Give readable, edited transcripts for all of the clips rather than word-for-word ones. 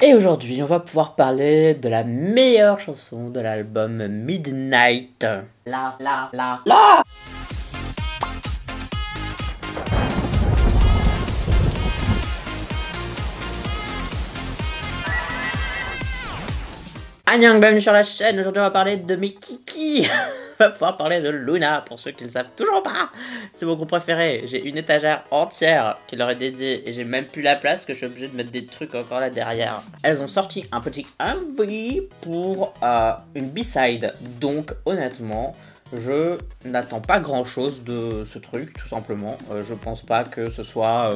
Et aujourd'hui, on va pouvoir parler de la meilleure chanson de l'album Midnight. La. Annyeong, bienvenue sur la chaîne. Aujourd'hui, on va parler de mes kikis. On va pouvoir parler de Loona, pour ceux qui ne le savent toujours pas. C'est mon groupe préféré. J'ai une étagère entière qui leur est dédiée et j'ai même plus la place que je suis obligé de mettre des trucs encore là derrière. Elles ont sorti un petit MV pour une B-side. Donc, honnêtement, je n'attends pas grand-chose de ce truc, tout simplement. Je pense pas que ce soit...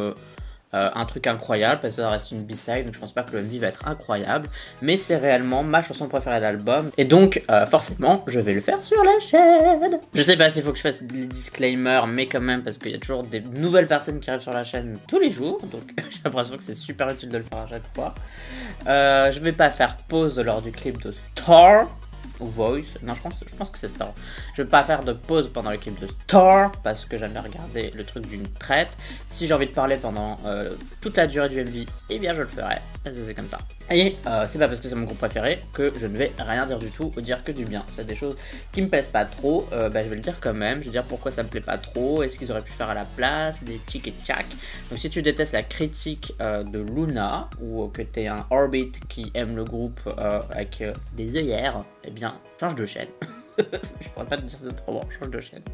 un truc incroyable parce que ça reste une B-side, donc je pense pas que le MV va être incroyable, mais c'est réellement ma chanson préférée d'album et donc forcément je vais le faire sur la chaîne. Je sais pas s'il faut que je fasse des disclaimers, mais quand même parce qu'il y a toujours des nouvelles personnes qui arrivent sur la chaîne tous les jours, donc j'ai l'impression que c'est super utile de le faire à chaque fois. Je vais pas faire pause lors du clip de Star ou Voice, non je pense que c'est Star. Je vais pas faire de pause pendant le clip de Star parce que j'aime bien regarder le truc d'une traite. Si j'ai envie de parler pendant toute la durée du MV, eh bien je le ferai, c'est comme ça. Et c'est pas parce que c'est mon groupe préféré que je ne vais rien dire du tout ou dire que du bien. C'est des choses qui me plaisent pas trop, je vais le dire quand même. Je vais dire pourquoi ça me plaît pas trop, est-ce qu'ils auraient pu faire à la place, des tchic et tchac. Donc si tu détestes la critique de Loona ou que t'es un Orbit qui aime le groupe avec des œillères, eh bien change de chaîne. Je pourrais pas te dire c'est trop bon, change de chaîne.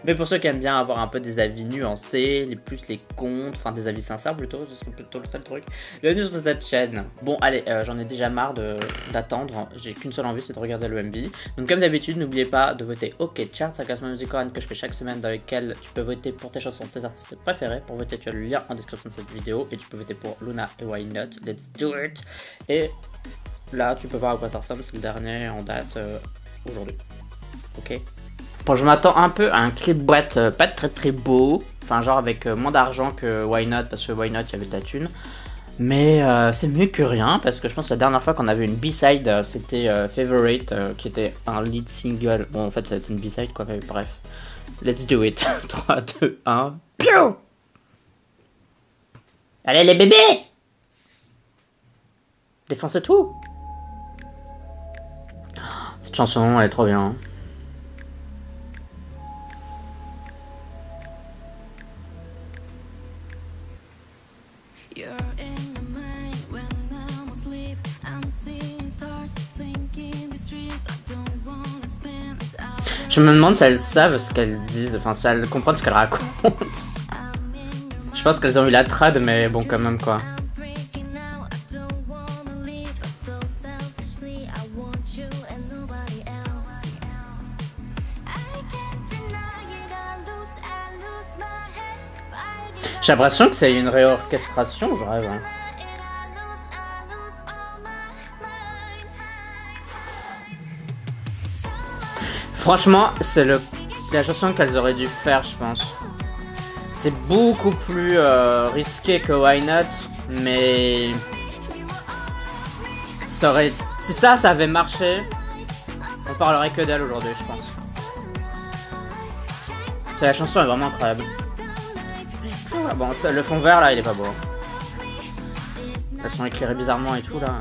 Mais pour ceux qui aiment bien avoir un peu des avis nuancés, les plus, les contre, enfin des avis sincères plutôt, ce serait plutôt le seul truc, bienvenue sur cette chaîne. Bon allez, j'en ai déjà marre d'attendre, j'ai qu'une seule envie, c'est de regarder le MV. Donc comme d'habitude, n'oubliez pas de voter OK Chart, c'est un classement musical que je fais chaque semaine dans lequel tu peux voter pour tes chansons, tes artistes préférés. Pour voter, tu as le lien en description de cette vidéo et tu peux voter pour Loona et Why Not, let's do it. Et là, tu peux voir à quoi ça ressemble, c'est le dernier en date aujourd'hui. Ok. Bon, je m'attends un peu à un clip boîte pas très beau, enfin genre avec moins d'argent que Why Not, parce que Why Not il y avait de la thune. Mais c'est mieux que rien, parce que je pense que la dernière fois qu'on avait une B-side, c'était Favorite, qui était un lead single. Bon, en fait, ça a été une B-side quoi, mais bref. Let's do it. 3, 2, 1. Piou! Allez les bébés! Défoncez tout! Cette chanson, elle est trop bien. Je me demande si elles savent ce qu'elles disent, enfin si elles comprennent ce qu'elles racontent. Je pense qu'elles ont eu la trad, mais bon quand même quoi. J'ai l'impression que c'est une réorchestration, je rêve. Hein. Franchement, c'est la chanson qu'elles auraient dû faire, je pense. C'est beaucoup plus risqué que Why Not, mais ça aurait... si ça avait marché, on parlerait que d'elle aujourd'hui, je pense. La chanson est vraiment incroyable. Ah bon, le fond vert là, il est pas beau. Elles sont éclairées bizarrement et tout là.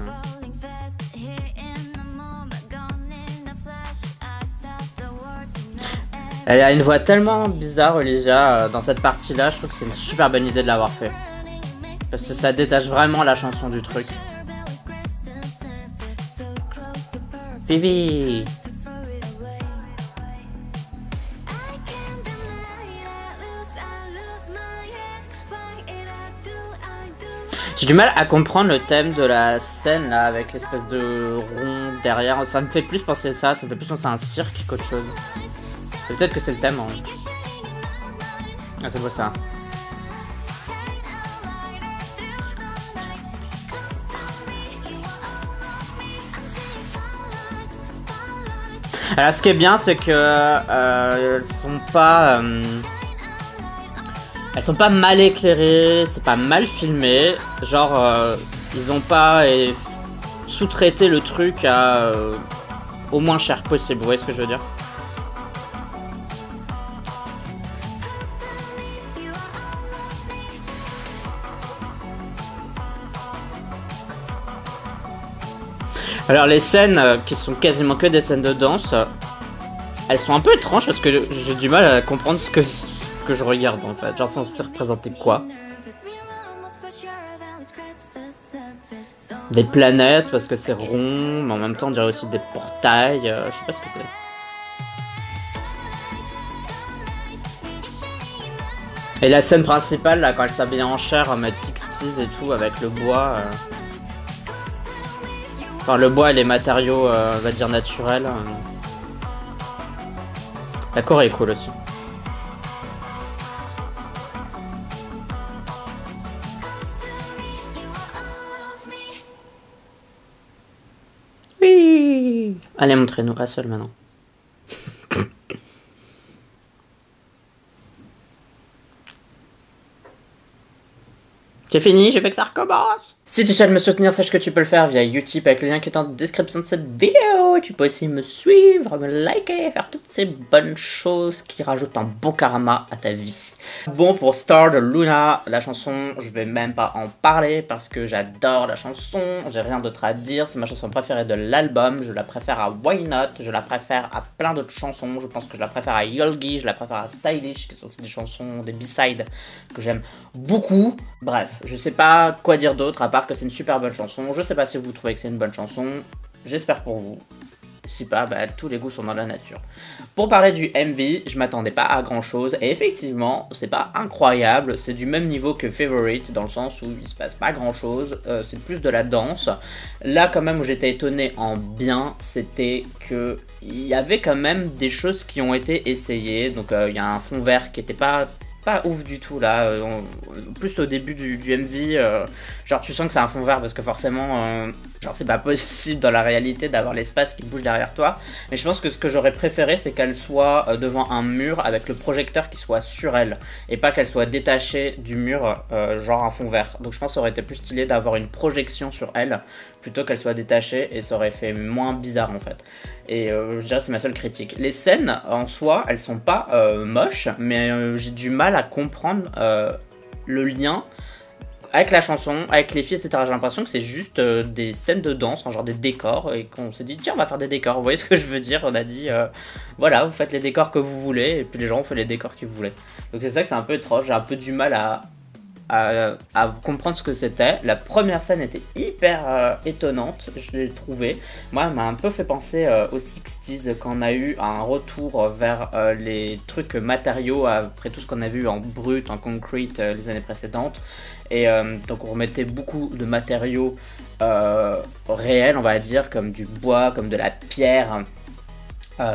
Elle a une voix tellement bizarre, Olivia, dans cette partie-là. Je trouve que c'est une super bonne idée de l'avoir fait. Parce que ça détache vraiment la chanson du truc. Vivi! J'ai du mal à comprendre le thème de la scène là, avec l'espèce de rond derrière. Ça me fait plus penser à ça, me fait plus penser à un cirque qu'autre chose. Peut-être que c'est le thème. Hein. Ah, c'est beau ça. Alors, ce qui est bien, c'est que elles sont pas mal éclairées, c'est pas mal filmé. Genre, ils ont pas sous-traité le truc à au moins cher possible. Vous voyez ce que je veux dire? Alors les scènes qui sont quasiment que des scènes de danse, elles sont un peu étranges parce que j'ai du mal à comprendre ce que je regarde en fait. Genre censé représenter quoi? Des planètes parce que c'est rond, mais en même temps on dirait aussi des portails, je sais pas ce que c'est. Et la scène principale là quand elle s'habille en chair en mode 60s et tout avec le bois. Enfin le bois et les matériaux on va dire naturels. La Corée est cool aussi. Oui. Allez montrez-nous à seul maintenant. C'est fini, j'ai fait que ça recommence. Si tu souhaites me soutenir, sache que tu peux le faire via Utip avec le lien qui est en description de cette vidéo. Tu peux aussi me suivre, me liker, faire toutes ces bonnes choses qui rajoutent un bon karma à ta vie. Bon, pour Star de Luna, la chanson, je vais même pas en parler parce que j'adore la chanson. J'ai rien d'autre à dire, c'est ma chanson préférée de l'album. Je la préfère à Why Not, je la préfère à plein d'autres chansons. Je pense que je la préfère à Yolgi, je la préfère à Stylish, qui sont aussi des chansons, des B-sides que j'aime beaucoup. Bref, je sais pas quoi dire d'autre à part que c'est une super bonne chanson. Je sais pas si vous trouvez que c'est une bonne chanson. J'espère pour vous. Si pas, bah, tous les goûts sont dans la nature. Pour parler du MV, je m'attendais pas à grand chose. Et effectivement, c'est pas incroyable. C'est du même niveau que Favorite, dans le sens où il se passe pas grand chose. C'est plus de la danse. Là, quand même, où j'étais étonné en bien, c'était que il y avait quand même des choses qui ont été essayées. Donc, il y a un fond vert qui était pas ouf du tout là, plus au début du MV, genre tu sens que c'est un fond vert parce que forcément, genre c'est pas possible dans la réalité d'avoir l'espace qui bouge derrière toi, mais je pense que ce que j'aurais préféré c'est qu'elle soit devant un mur avec le projecteur qui soit sur elle, et pas qu'elle soit détachée du mur, genre un fond vert. Donc je pense que ça aurait été plus stylé d'avoir une projection sur elle, plutôt qu'elle soit détachée, et ça aurait fait moins bizarre en fait. Et je dirais que c'est ma seule critique. Les scènes en soi, elles sont pas moches, mais j'ai du mal à comprendre le lien avec la chanson, avec les filles, etc. J'ai l'impression que c'est juste des scènes de danse, genre des décors, et qu'on s'est dit tiens on va faire des décors. Vous voyez ce que je veux dire? On a dit voilà, vous faites les décors que vous voulez, et puis les gens ont fait les décors qu'ils voulaient. Donc c'est ça que c'est un peu étrange, j'ai un peu du mal à comprendre ce que c'était. La première scène était hyper étonnante, je l'ai trouvée. Moi, elle m'a un peu fait penser aux 60s quand on a eu un retour vers les trucs matériaux après tout ce qu'on a vu en brut, en concrete les années précédentes. Et donc on remettait beaucoup de matériaux réels, on va dire, comme du bois, comme de la pierre.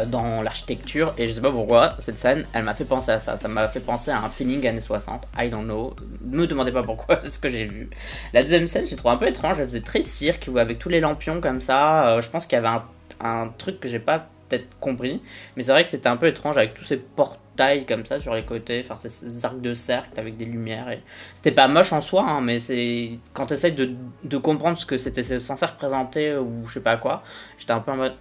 Dans l'architecture, et je sais pas pourquoi cette scène elle m'a fait penser à ça m'a fait penser à un feeling années 60, I don't know, ne me demandez pas pourquoi, c'est ce que j'ai vu. La deuxième scène j'ai trouvé un peu étrange, elle faisait très cirque avec tous les lampions comme ça, je pense qu'il y avait un truc que j'ai pas peut-être compris, mais c'est vrai que c'était un peu étrange avec tous ces portails comme ça sur les côtés, enfin ces arcs de cercle avec des lumières, et c'était pas moche en soi, hein, mais c'est quand tu essayes de comprendre ce que c'était censé représenter ou je sais pas quoi, j'étais un peu en mode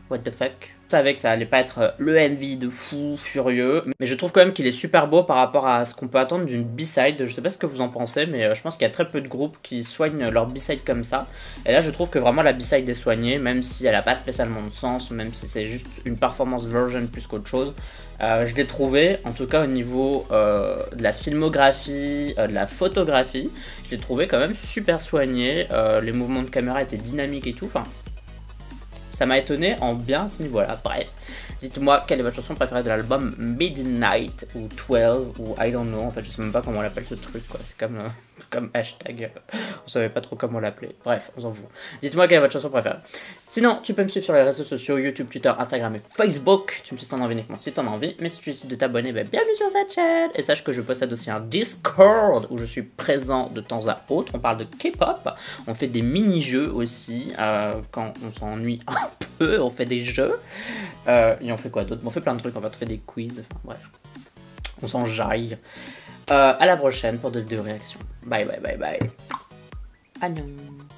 what the fuck. Je savais que ça allait pas être le MV de fou furieux, mais je trouve quand même qu'il est super beau par rapport à ce qu'on peut attendre d'une B-side. Je sais pas ce que vous en pensez, mais je pense qu'il y a très peu de groupes qui soignent leur B-side comme ça. Et là je trouve que vraiment la B-side est soignée, même si elle a pas spécialement de sens, même si c'est juste une performance version plus qu'autre chose. Je l'ai trouvé, en tout cas au niveau de la filmographie, de la photographie, je l'ai trouvé quand même super soigné. Les mouvements de caméra étaient dynamiques et tout, enfin ça m'a étonné en bien à ce niveau-là. Bref, dites-moi quelle est votre chanson préférée de l'album Midnight ou 12 ou I don't know. En fait, je sais même pas comment on l'appelle ce truc, quoi. C'est comme hashtag. On savait pas trop comment l'appeler. Bref, on s'en fout. Dites-moi quelle est votre chanson préférée. Sinon, tu peux me suivre sur les réseaux sociaux YouTube, Twitter, Instagram et Facebook. Tu me suis si t'en as envie uniquement si t'en as envie. Mais si tu décides de t'abonner, bah, bienvenue sur cette chaîne. Et sache que je possède aussi un Discord où je suis présent de temps à autre. On parle de K-pop. On fait des mini-jeux aussi quand on s'ennuie un peu. On fait des jeux. Et on fait quoi d'autre? On fait plein de trucs. On fait des quiz. Enfin bref. On s'enjaille. À la prochaine pour de réactions. Bye bye bye bye. Annyeong.